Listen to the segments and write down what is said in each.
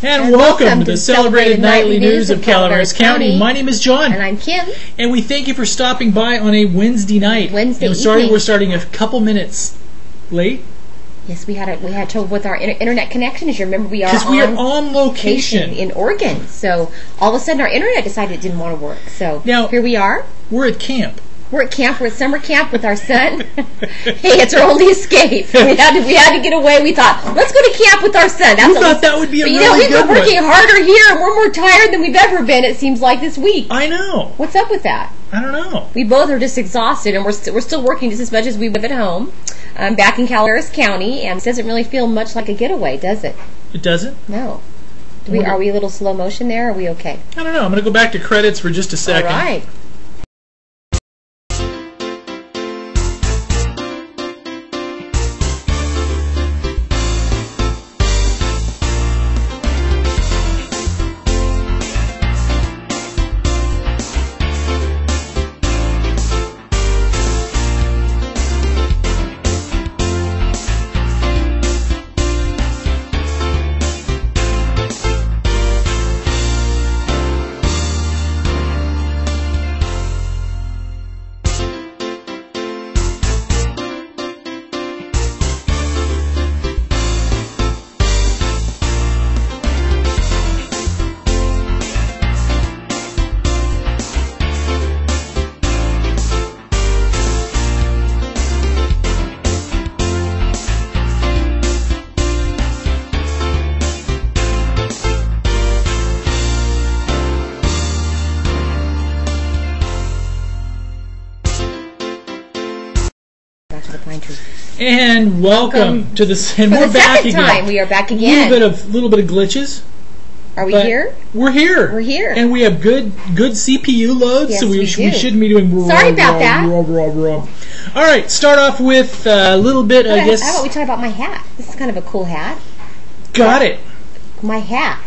And welcome to the celebrated nightly news of Calaveras County. My name is John. And I'm Kim. And we thank you for stopping by on a Wednesday night. We're starting a couple minutes late. Yes, we had trouble with our internet connection. As you remember, we are on location in Oregon. So all of a sudden, our internet decided it didn't want to work. So now here we are. We're at camp. We're at camp. We're at summer camp with our son. Hey, it's our only escape. We had to get away. We thought, let's go to camp with our son. We thought that would be a really good one. We've been working harder here, and we're more tired than we've ever been, it seems like, this week. I know. What's up with that? I don't know. We both are just exhausted, and we're still working just as much as we live at home. Back in Calaveras County, and it doesn't really feel much like a getaway, does it? It doesn't? No. Are we a little slow motion there, or are we okay? I don't know. I'm going to go back to credits for just a second. All right. And welcome to this. And we're back again. Time. We are back again. Little bit of glitches. Are we here? We're here. We're here. And we have good CPU loads, yes, so we shouldn't be doing. Sorry about that. All right, start off with a little bit. I guess. How about we talk about my hat? This is kind of a cool hat. Got it. My hat.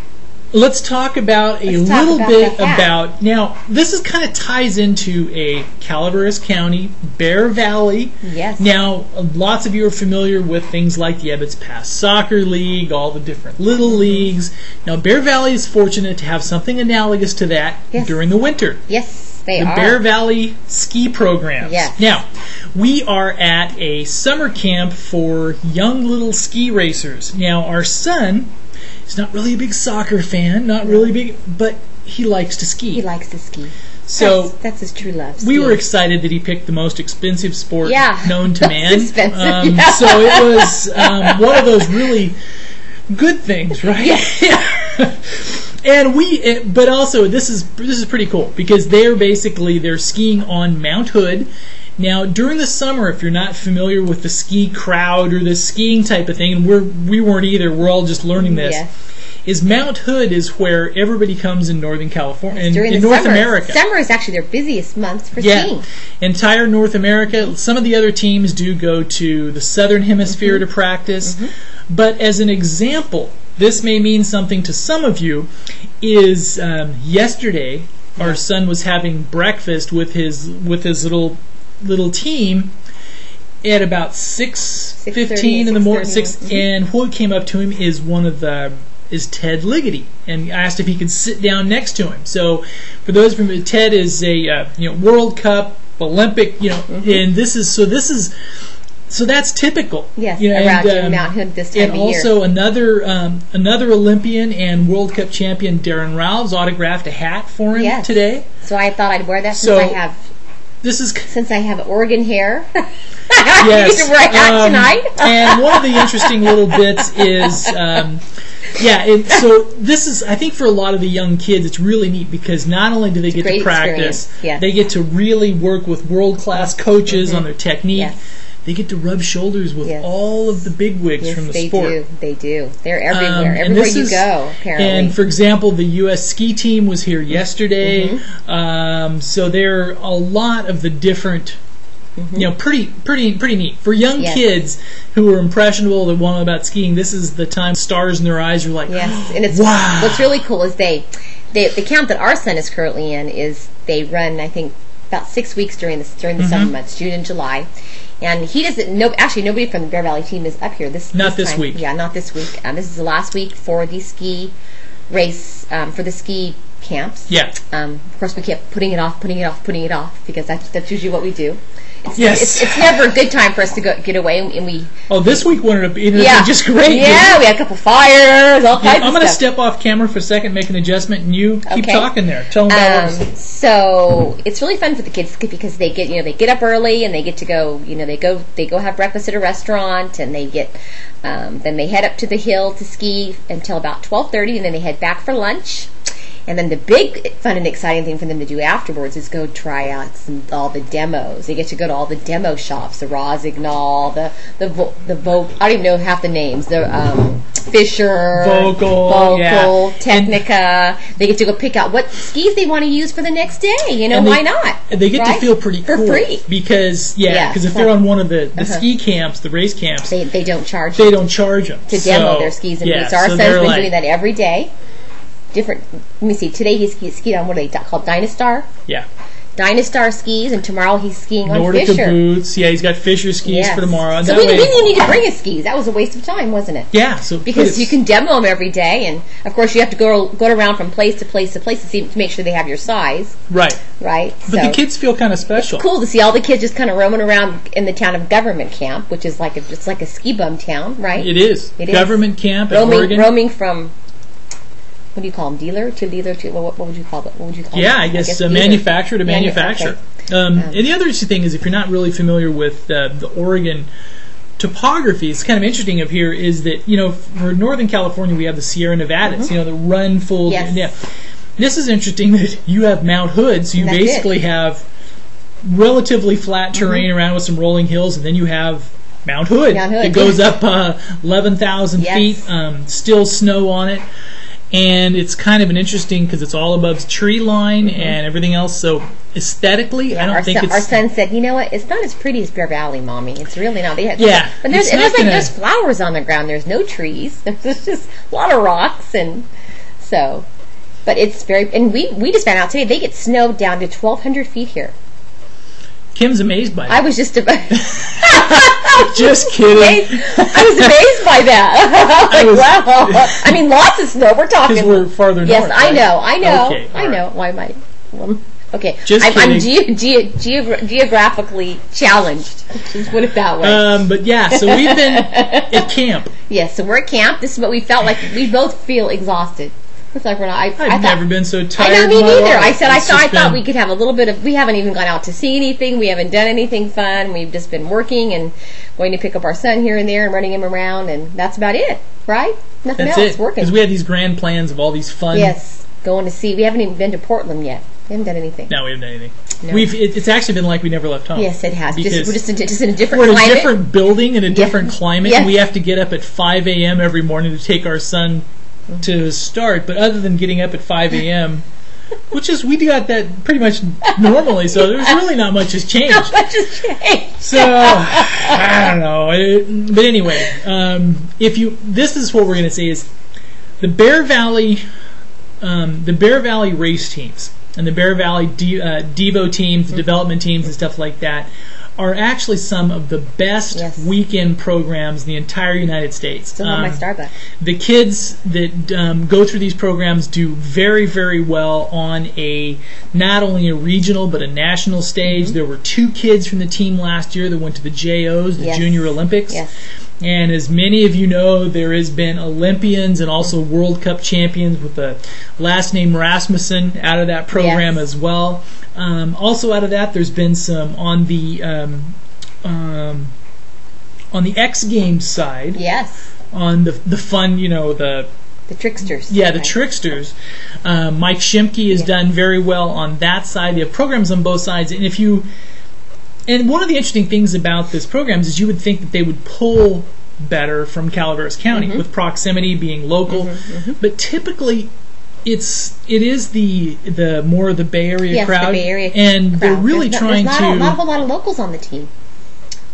Let's talk about a little bit about, now this is kind of ties into a Calaveras County, Bear Valley. Yes. Now, lots of you are familiar with things like the Ebbets Pass Soccer League, all the different little leagues. Now, Bear Valley is fortunate to have something analogous to that during the winter. Yes, they are. The Bear Valley ski programs. Yes. Now, we are at a summer camp for young little ski racers. Now, our son, he's not really a big soccer fan, not really big, but he likes to ski. He likes to ski. So that's his true love. We were excited that he picked the most expensive sport known to man. Expensive. So it was one of those really good things, right? Yeah. And but also this is pretty cool because they're skiing on Mount Hood. Now, during the summer, if you're not familiar with the ski crowd or the skiing type of thing, and we weren't either, we're all just learning this, is Mount Hood is where everybody comes in Northern California, in North America. Summer is actually their busiest month for skiing. Entire North America. Some of the other teams do go to the Southern Hemisphere to practice. But as an example, this may mean something to some of you, is yesterday our son was having breakfast with his little team at about 6:15 in the morning. And who came up to him is Ted Ligety, and asked if he could sit down next to him. So, for those from Ted is a World Cup, Olympic, and this is that's typical. Yes, around Mount Hood this time of year. And also another Olympian and World Cup champion Darren Ralphs autographed a hat for him today. So I thought I'd wear that since I have Oregon hair. I need to wear a hat tonight. And one of the interesting little bits is, so this is, I think for a lot of the young kids, it's really neat because not only do they get to practice, they get to really work with world-class coaches on their technique. Yes. They get to rub shoulders with all of the bigwigs from the sport. They do. They're everywhere. Everywhere you go, apparently. And, for example, the U.S. ski team was here yesterday. So there are a lot of the different, pretty neat. For young kids who are impressionable, that want to know about skiing, this is the time stars in their eyes are like, and it's, wow. What's really cool is the camp that our son is currently in is they run, I think, about 6 weeks during the summer months, June and July. And he doesn't know. Actually, nobody from the Bear Valley team is up here this Not this time. week. Yeah, not this week. This is the last week for the ski race for the ski camps. Yeah. Of course, we kept putting it off because that's usually what we do. Yes. It's never a good time for us to get away, and we. Oh, this week ended up being just great. Yeah, we had a couple fires, all kinds of stuff. I'm going to step off camera for a second, make an adjustment, and you keep talking there. Tell them about it. So it's really fun for the kids because they get up early and they get to go. They go have breakfast at a restaurant, and they get then they head up to the hill to ski until about 12:30, and then they head back for lunch. And then the big fun and exciting thing for them to do afterwards is go try out all the demos. They get to go to all the demo shops, the Rosignol, I don't even know half the names, the Fisher, Vocal, Technica. They get to go pick out what skis they want to use for the next day. Why not? They get to feel pretty cool. For free. Because if they're on one of the ski camps, the race camps, they don't charge them. They don't charge them. To demo their skis and boots. So our son's been doing that every day. Different. Let me see. Today he skied on what are they called? Dynastar. Yeah. Dynastar skis, and tomorrow he's skiing on Nordica Fisher boots. Yeah, he's got Fisher skis for tomorrow. So we didn't need to bring his skis. That was a waste of time, wasn't it? Yeah. So because you can demo them every day, and of course you have to go around from place to place to place to make sure they have your size. Right. Right. But the kids feel kind of special. It's cool to see all the kids just kind of roaming around in the town of Government Camp, which is like a ski bum town, right? It is. Government Camp in Oregon. Roaming from. What do you call them? Dealer to what would you call it? What would you call I guess manufacturer to manufacturer. Okay. And the other interesting thing is, if you're not really familiar with the Oregon topography, it's kind of interesting up here is that for Northern California we have the Sierra Nevadas, the run full. Yes. Yeah. This is interesting that you have Mount Hood, so you basically have relatively flat terrain around with some rolling hills, and then you have Mount Hood. It goes up 11,000 feet, still snow on it. And it's kind of an interesting because it's all above tree line and everything else. So aesthetically, I don't think it's. Our son said, "You know what? It's not as pretty as Bear Valley, Mommy. It's really not." But there's flowers on the ground. There's no trees. There's just a lot of rocks, and so. But it's very. And we just found out today they get snow down to 1,200 feet here. Kim's amazed by that. I was just about. Just kidding. I was amazed by that. Wow. I mean, lots of snow. We're talking. Because we're farther north. Yes, I know. Okay, I know. Why am I? Okay. Just kidding. I'm geographically challenged. Just put it that way. But yeah, so we've been at camp. Yes, so we're at camp. This is what we felt like. We both feel exhausted. It's like we're not. I've never been so tired. I know, me neither. Life. I thought we could have a little bit of. We haven't even gone out to see anything. We haven't done anything fun. We've just been working and going to pick up our son here and there and running him around, and that's about it, right? Nothing that's else. It. Working. Because we had these grand plans of all these fun. Yes, going to see. We haven't even been to Portland yet. We haven't done anything. No, we haven't done anything. No. It's actually been like we never left home. Yes, it has. We're just in a different climate. We're in a different building in a different climate. Yes. And we have to get up at 5 a.m. every morning to take our son to start. But other than getting up at 5 a.m., which is, we got that pretty much normally, so there's really not much has changed. Not much has changed. So, I don't know. But anyway, this is what we're going to say is the Bear Valley race teams and the Bear Valley Devo teams, the development teams and stuff like that are actually some of the best weekend programs in the entire United States. Still have my Starbucks. The kids that go through these programs do very, very well on not only a regional but a national stage. There were 2 kids from the team last year that went to the JOs, the Junior Olympics. Yes. And as many of you know, there has been Olympians and also World Cup champions with the last name Rasmussen out of that program as well. Also out of that, there's been some on the X Games side. Yes. On the fun, the tricksters. Yeah, the tricksters. Mike Shimke has done very well on that side. They have programs on both sides, and one of the interesting things about this program is you would think that they would pull better from Calaveras County with proximity being local, but typically it is the more of the Bay Area crowd, the Bay Area and crowd. They're really trying there's to. Not a whole lot of locals on the team.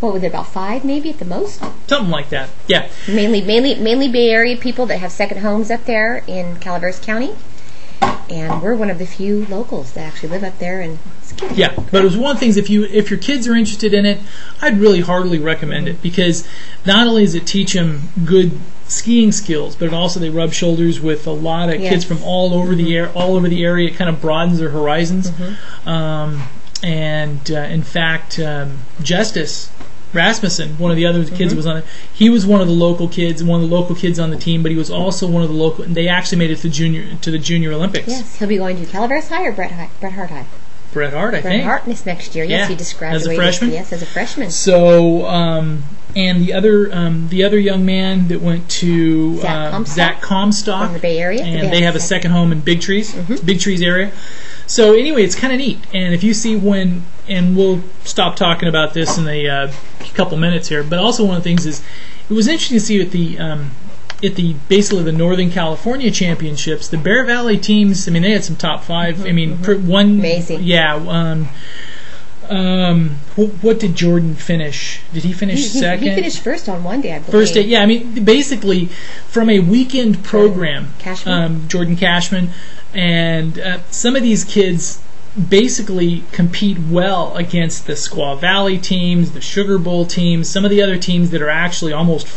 What were there, about 5 maybe at the most? Something like that. Yeah. Mainly Bay Area people that have second homes up there in Calaveras County. And we're one of the few locals that actually live up there and ski. Yeah, but it was one of the things, if your kids are interested in it, I'd really heartily recommend it, because not only does it teach them good skiing skills, but also they rub shoulders with a lot of kids from all over the area. It kind of broadens their horizons. In fact, Justice Rasmussen, one of the other kids was on it. He was one of the local kids on the team, but he was also one of the local. And they actually made it to the Junior Olympics. Yes, he'll be going to Calaveras High or Bret Hart High. Bret Hart, I think. Bret Hart this next year. Yes, he just graduated. As a freshman. Yes, as a freshman. So, and the other young man that went to Zach Comstock from the Bay Area, and they have a second home in Big Trees area. So anyway, it's kind of neat. And if you see and we'll stop talking about this in a couple minutes here, but also one of the things is, it was interesting to see at the basically the Northern California Championships, the Bear Valley teams. I mean, they had some top five. I mean, one amazing. Yeah. What did Jordan finish? Did he finish second? He finished first on one day, I believe. First day, yeah. I mean, basically, from a weekend program, Jordan Cashman, and some of these kids basically compete well against the Squaw Valley teams, the Sugar Bowl teams, some of the other teams that are actually almost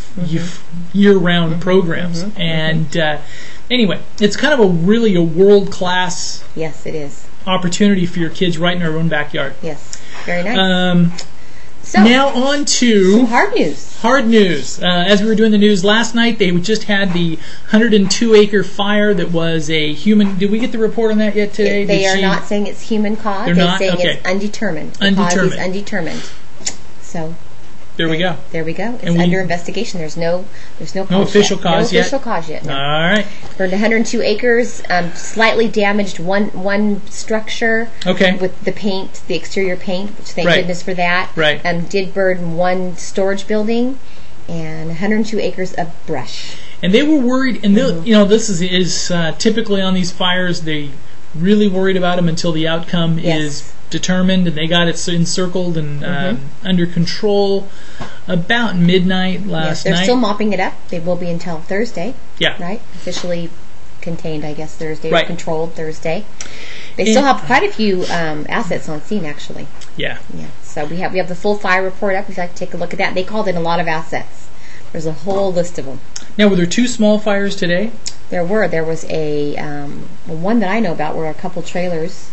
year-round programs. And anyway, it's kind of a world-class. Yes, it is. Opportunity for your kids right in their own backyard. Yes, very nice. So now on to some hard news. Hard news. As we were doing the news last night, they just had the 102-acre fire that was a human. Did we get the report on that yet today? They are not saying it's human cause. They're saying it's undetermined. The cause is undetermined. So. There we go. There we go. It's under investigation. There's no official cause yet. No official cause yet. No. All right. Burned 102 acres. Slightly damaged one structure. Okay. With the exterior paint, which thank goodness for that. Right. Did burn one storage building, and 102 acres of brush. And they were worried, and this is typically on these fires, they really worried about them until the outcome is determined, and they got it encircled and under control about midnight last night. They're still mopping it up. They will be until Thursday. Yeah. Right? Officially contained, I guess, Thursday. Right. Or controlled Thursday. They still have quite a few assets on scene, actually. Yeah. Yeah. So we have the full fire report up. If you'd like to take a look at that. They called in a lot of assets. There's a whole list of them. Now, were there two small fires today? There were. There was a one that I know about were a couple trailers.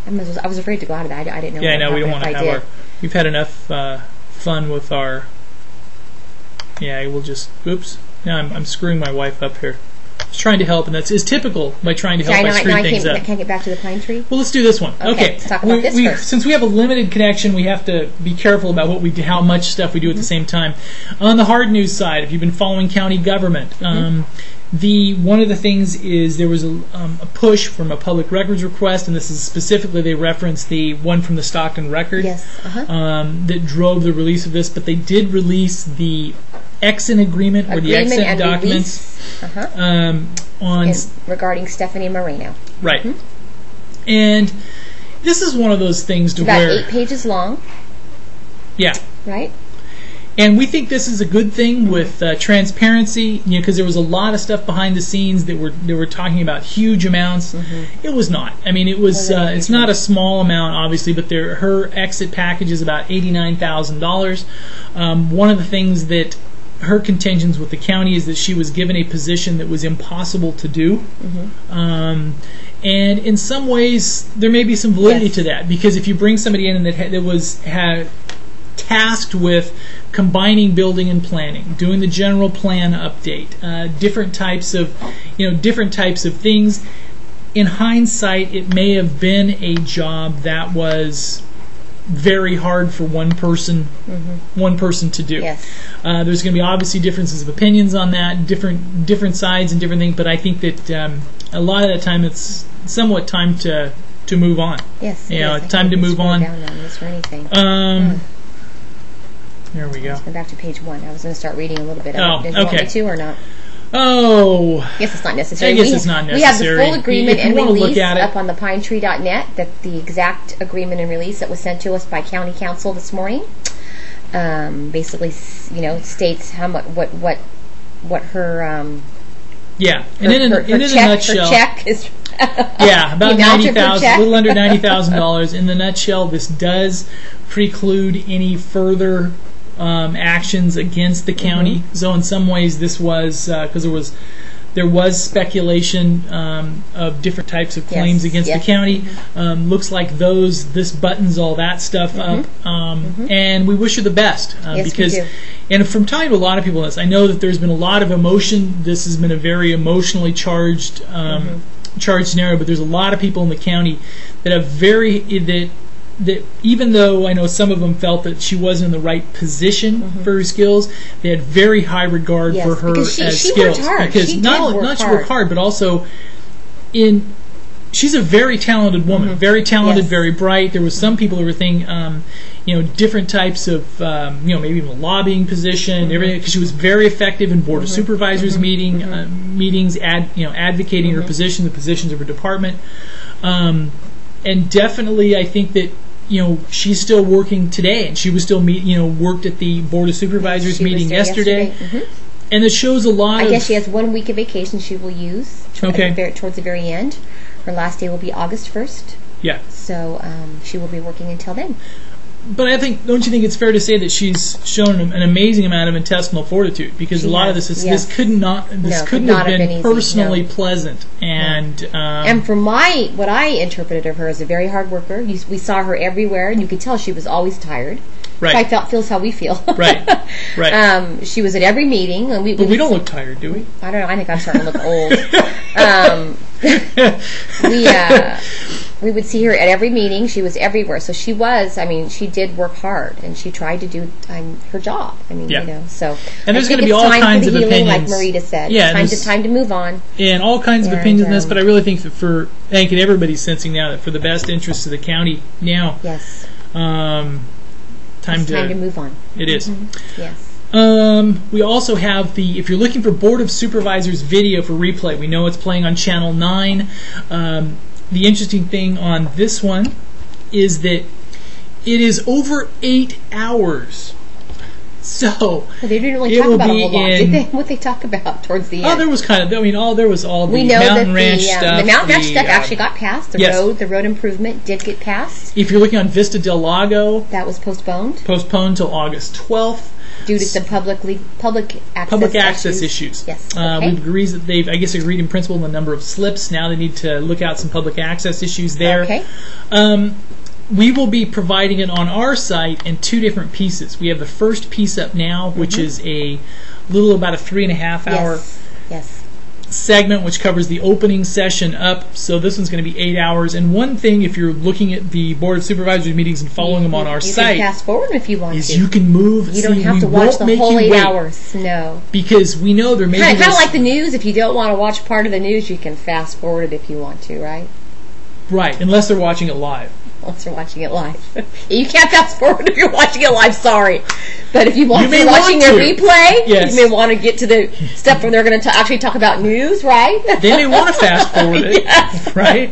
I was afraid to go out of that. I didn't know. Yeah, no, we don't want to have We've had enough fun with our. Yeah, we'll just. Oops. Now I'm screwing my wife up here. I was trying to help, and that's typical by trying to help. I screw things up. Can't get back to the pine tree. Well, let's do this one. Okay. Let's talk about this first. Since we have a limited connection, we have to be careful about what we do, how much stuff we do at the same time. On the hard news side, if you've been following county government. One of the things is there was a push from a public records request, and this is specifically they referenced the one from the Stockton Record that drove the release of this, but they did release the exit agreement or the exit documents regarding Stephanie Moreno. Right. And this is one of those things to about where 8 pages long. Yeah. Right. And we think this is a good thing with transparency, because there was a lot of stuff behind the scenes that were talking about huge amounts. It was not. I mean, it was. It's not a small amount, obviously, but her exit package is about $89,000. One of the things that her contentions with the county is that she was given a position that was impossible to do. And in some ways, there may be some validity to that, because if you bring somebody in that was tasked with combining building and planning, doing the general plan update, different types of things. In hindsight, it may have been a job that was very hard for one person to do. Yes. There's going to be obviously differences of opinions on that, different sides and different things. But I think that a lot of the time it's somewhat time to move on. Yes. Time to move on. Down on this or anything. There we go. Let's go back to page 1. I was going to start reading a little bit. Did you want me to or not? Oh. Yes, it's not necessary. I guess it's not necessary. We have the full agreement and release up on the pinetree.net. That the exact agreement and release that was sent to us by County Council this morning. Basically, states how much what her and in a nutshell, her check is. Yeah, about $90,000, a little under $90,000. In the nutshell, this does preclude any further actions against the county. So in some ways, this was because there was speculation of different types of claims against the county. Looks like this buttons all that stuff up, and we wish her the best because, we do. And from talking to a lot of people on this, I know that there's been a lot of emotion. This has been a very emotionally charged scenario, but there's a lot of people in the county that have that even though I know some of them felt that she wasn't in the right position for her skills, they had very high regard for her as skills. Worked hard. Because not she worked hard, but also she's a very talented woman, very talented, very bright. There was some people who were thinking, different types of, maybe even a lobbying position, everything, because she was very effective in board of supervisors meetings, advocating her position, the positions of her department, and definitely I think that she's still working today, and she was still worked at the board of supervisors meeting yesterday. And it shows a lot. I guess she has 1 week of vacation she will use towards the very end. Her last day will be August 1st. Yeah. So she will be working until then. But don't you think it's fair to say that she's shown an amazing amount of intestinal fortitude? Because a lot of this couldn't have been personally pleasant. And from what I interpreted of her as a very hard worker, we saw her everywhere, and you could tell she was always tired. Right. Feels how we feel. Right. She was at every meeting, and but we don't look tired, do we? I don't know. I think I'm starting to look old. We would see her at every meeting. She was everywhere. So she did work hard, and she tried to do her job. So. And there's going to be all kinds of opinions. Like Marita said. Yeah, time to move on. And all kinds of opinions on this, but I really think that and everybody's sensing now that for the best interests of the county now. Yes. Time to move on. It is. Yes. We also have if you're looking for Board of Supervisors video for replay, we know it's playing on Channel 9. The interesting thing on this one is that it is over 8 hours. So they didn't really talk about a whole lot, did they? What they talk about towards the end? Oh, there was there was all the Mountain Ranch stuff. The Mountain Ranch stuff actually got passed. The road improvement did get passed. If you're looking on Vista Del Lago, that was postponed. Postponed till August 12th. Due to some public access issues. Yes. We've agreed that they've, agreed in principle on the number of slips. Now they need to look out some public access issues there. Okay. We will be providing it on our site in 2 different pieces. We have the first piece up now, which is about a 3.5 hour segment, which covers the opening session up. So this one's going to be 8 hours. And one thing, if you're looking at the Board of Supervisors meetings and following them on our site, you can fast forward if you want to. You can move. You don't have to watch the whole 8 hours. No. Because we know there may be kind of like the news. If you don't want to watch part of the news, you can fast forward it if you want to, right? Right, unless they're watching it live. Unless you're watching it live. You can't fast forward if you're watching it live, sorry. But if you're watching a replay, you may want to get to the stuff where they're going to actually talk about news, right? They may want to fast forward it, right?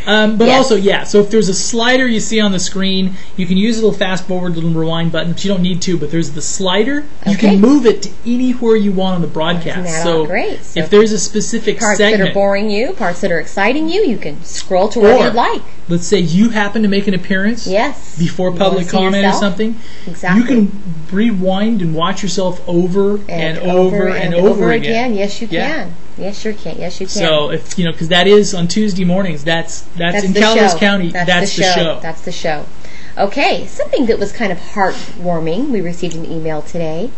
But also, so if there's a slider you see on the screen, you can use a little fast forward, little rewind button, but you don't need to. But there's the slider. You can move it to anywhere you want on the broadcast. Isn't that all great? So if there's a specific parts segment, that are boring you, parts that are exciting you, you can scroll to where you'd like. Let's say you happen to make an appearance before public comment or something. Exactly. You can rewind and watch yourself over and over again. Yes, you can. Yes, you can. So if because that is on Tuesday mornings. That's in Calaveras County. That's the show. That's the show. Okay, something that was kind of heartwarming. We received an email today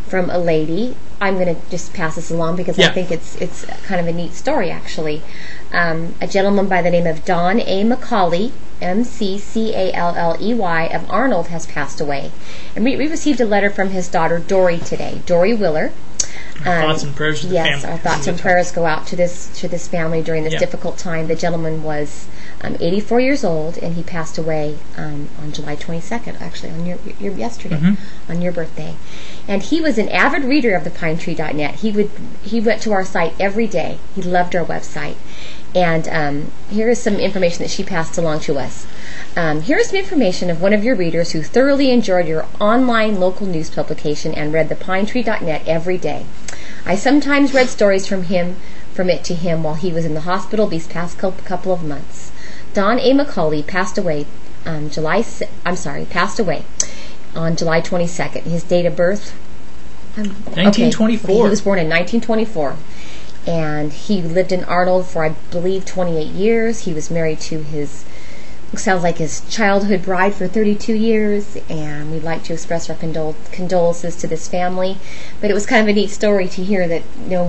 from a lady. I'm going to just pass this along because I think it's kind of a neat story, actually. A gentleman by the name of Don A. McCauley, McCalley, of Arnold, has passed away. And we received a letter from his daughter, Dory, today. Dory Willer. Our thoughts and prayers to the family. Yes, our thoughts and prayers go out to this family during this difficult time. The gentleman was 84 years old, and he passed away on July 22nd, actually, on your yesterday, on your birthday. And he was an avid reader of the PineTree.net. He went to our site every day. He loved our website. And here is some information that she passed along to us. Here is some information of one of your readers who thoroughly enjoyed your online local news publication and read the PineTree.net every day. I sometimes read stories from him from it to him while he was in the hospital these past couple of months. Don A. McCauley passed away on July 22nd. His date of birth, 1924. Okay. He was born in 1924. And he lived in Arnold for, I believe, 28 years. He was married to his childhood bride for 32 years, and we'd like to express our condolences to this family. But it was kind of a neat story to hear that,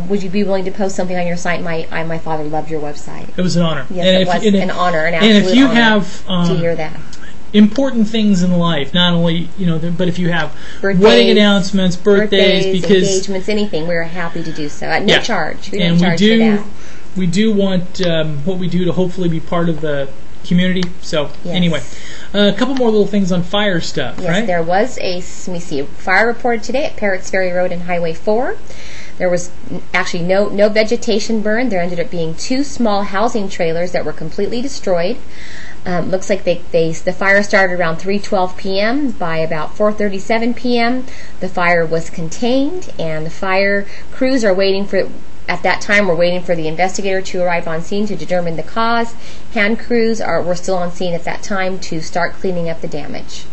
would you be willing to post something on your site? My father loved your website. It was an honor. Yes, it was an honor, an absolute honor. And if you have to hear that. Important things in life, not only but if you have wedding announcements, birthdays, because engagements, anything, we're happy to do so at no charge. We don't charge for that. We do want what we do to hopefully be part of the community. So anyway, a couple more little things on fire stuff. Yes, right? There was a fire reported today at Parrots Ferry Road and Highway 4. There was actually no vegetation burned. There ended up being 2 small housing trailers that were completely destroyed. Looks like the fire started around 3:12 p.m. By about 4:37 p.m., the fire was contained, and the fire crews are waiting for. At that time, we're waiting for the investigator to arrive on scene to determine the cause. Hand crews were still on scene at that time to start cleaning up the damage.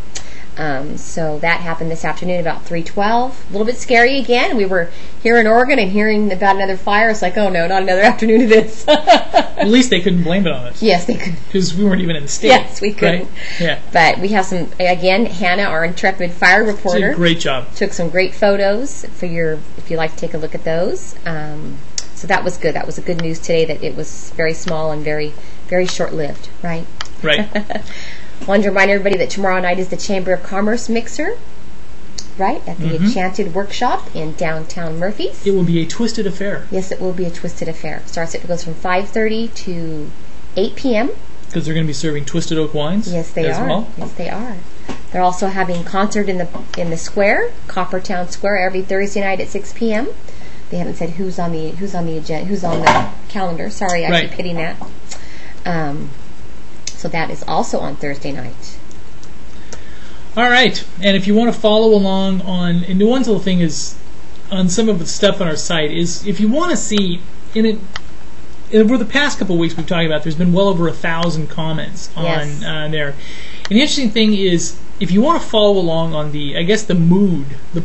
So that happened this afternoon about 3:12. A little bit scary again. We were here in Oregon and hearing about another fire. It's like, oh no, not another afternoon of this. At least they couldn't blame it on us. Yes, they could. Because we weren't even in the state. Yes, we couldn't. Right? Yeah. But we have Hannah, our intrepid fire reporter. Did a great job. Took some great photos if you'd like to take a look at those. So that was good. That was a good news today that it was very small and very, very short-lived, right? Right. Wanted to remind everybody that tomorrow night is the Chamber of Commerce Mixer, right, at the Enchanted Workshop in downtown Murphy's. It will be a twisted affair. Yes, it will be a twisted affair. It goes from 5:30 to 8 p.m. Because they're going to be serving Twisted Oak wines. Yes, they are. Well. Yes, they are. They're also having a concert in the square, Coppertown Square, every Thursday night at 6 p.m. They haven't said who's on the calendar. Sorry, I keep hitting that. So that is also on Thursday night. All right, and if you want to follow along and the one little thing is on some of the stuff on our site is if you want to see over the past couple of weeks we've talked about, there's been well over 1,000 comments on there. And the interesting thing is if you want to follow along on the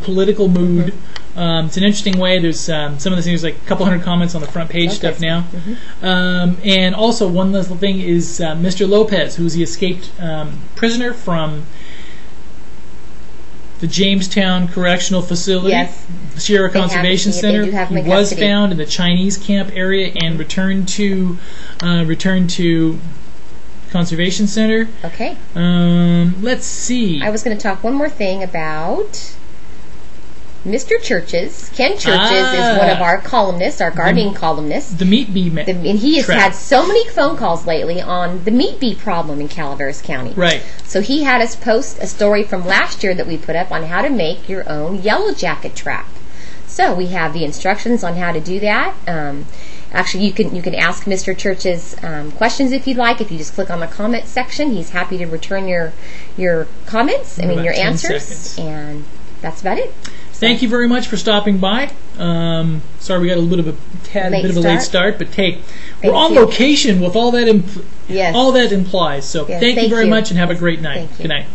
political mood. It's an interesting way. There's some of the things like a couple hundred comments on the front page stuff now. And also one little thing is Mr. Lopez, who's the escaped prisoner from the Jamestown Correctional Facility, Sierra Conservation Center. He was found in the Chinese camp area and returned to Conservation Center. Okay. Let's see. I was going to talk one more thing about Mr. Churches. Ken Churches is one of our columnists, our gardening columnists. The meat bee man. And he has had so many phone calls lately on the meat bee problem in Calaveras County. Right. So he had us post a story from last year that we put up on how to make your own yellow jacket trap. So we have the instructions on how to do that. Actually, you can ask Mr. Church's questions if you'd like. If you just click on the comment section, he's happy to return your comments. Your answers. Seconds. And that's about it. Thank you very much for stopping by. Sorry we got a bit of a late start, but we're on location with all that implies. So thank you very much and have a great night. Good night.